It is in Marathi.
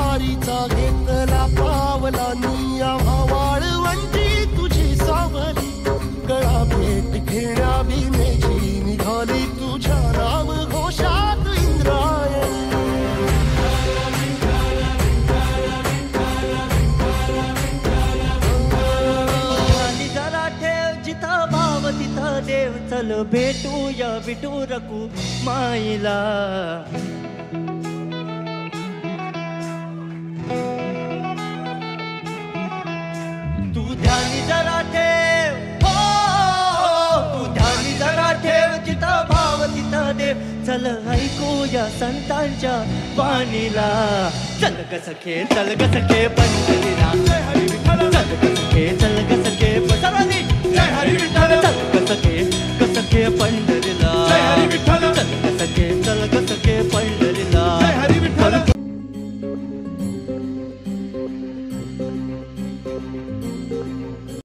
वारीचा घेतला पावला निया वाळवंटी तुझी सावली गळा भेट घेण्या भीमेची निघाली तुझ्या नाम घोषात इंद्रायणी जरा ठेव जिथं भाव तिथं देव चल भेटूया विटू रकू माईला तू ध्यानी जरा ठेव हो तू ध्यानी जरा ठेव जिथं भाव तिथं देव चल ऐकूया संतांच्या वाणीला चल ग सखे पंढरी